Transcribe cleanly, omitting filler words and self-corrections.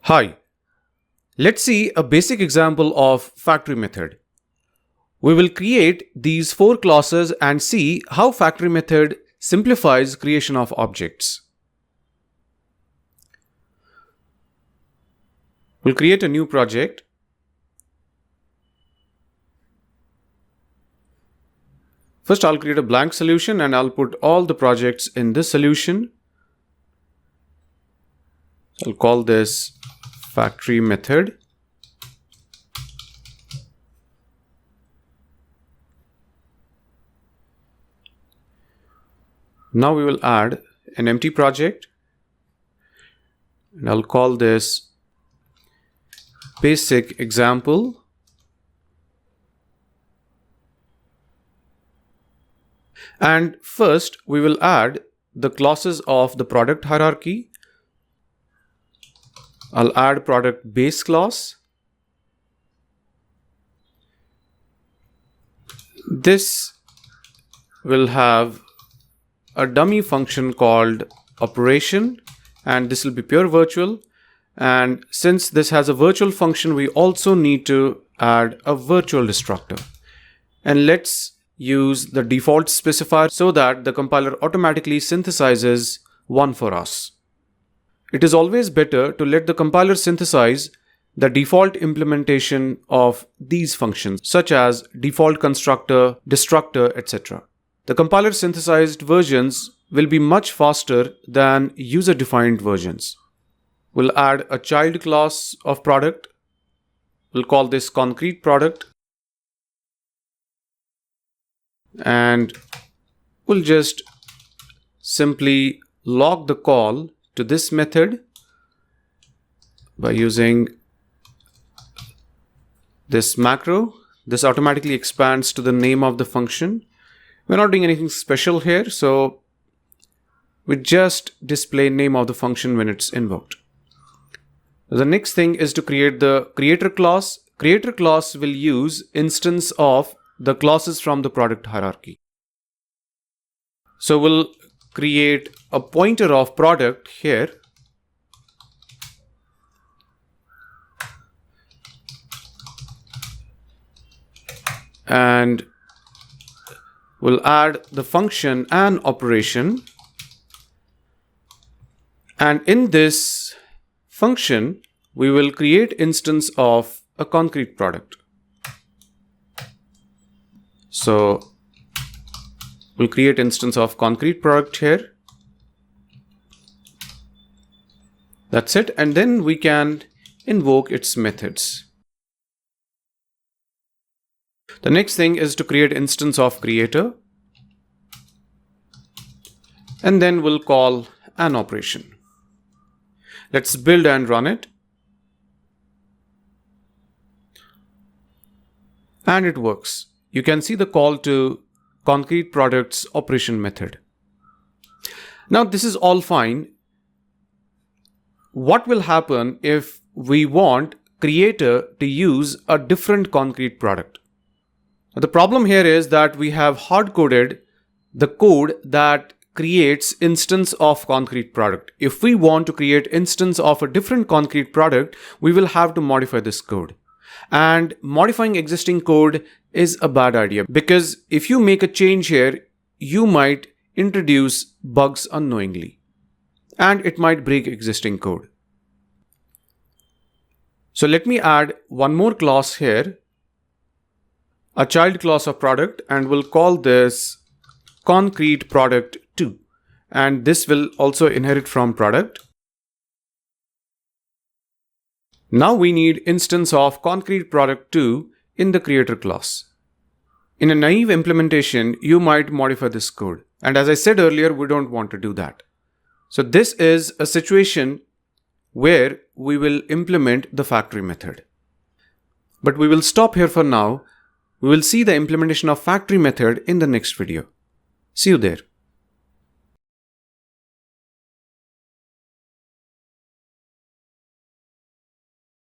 Hi, let's see a basic example of factory method. We will create these 4 classes and see how factory method simplifies creation of objects. We'll create a new project. First, I'll create a blank solution and I'll put all the projects in this solution. I'll call this factory method. Now we will add an empty project and I'll call this basic example. And first we will add the classes of the product hierarchy. I'll add product base class. This will have a dummy function called operation, and this will be pure virtual. And since this has a virtual function, we also need to add a virtual destructor. And let's use the default specifier so that the compiler automatically synthesizes one for us. It is always better to let the compiler synthesize the default implementation of these functions, such as default constructor, destructor, etc. The compiler synthesized versions will be much faster than user-defined versions. We'll add a child class of product. We'll call this concrete product. And we'll just simply log the call to this method by using this macro. This automatically expands to the name of the function. We're not doing anything special here, so we just display name of the function when it's invoked. The next thing is to create the creator class. Creator class will use instance of the classes from the product hierarchy. So we'll create a pointer of product here. And we'll add the function and operation. And in this function, we will create instance of a concrete product. So we'll create instance of concrete product here. That's it. And then we can invoke its methods. The next thing is to create instance of creator. And then we'll call an operation. Let's build and run it. And it works. You can see the call to concrete products operation method. Now this is all fine. What will happen if we want creator to use a different concrete product? The problem here is that we have hard-coded the code that creates instance of concrete product. If we want to create instance of a different concrete product, we will have to modify this code. And modifying existing code is a bad idea, because if you make a change here, you might introduce bugs unknowingly and it might break existing code. So let me add one more class here, a child class of product, and we'll call this concrete product 2. And this will also inherit from product. Now we need instance of concrete product 2 in the creator class. In a naive implementation, you might modify this code. And as I said earlier, we don't want to do that. So this is a situation where we will implement the factory method. But we will stop here for now. We will see the implementation of factory method in the next video. See you there.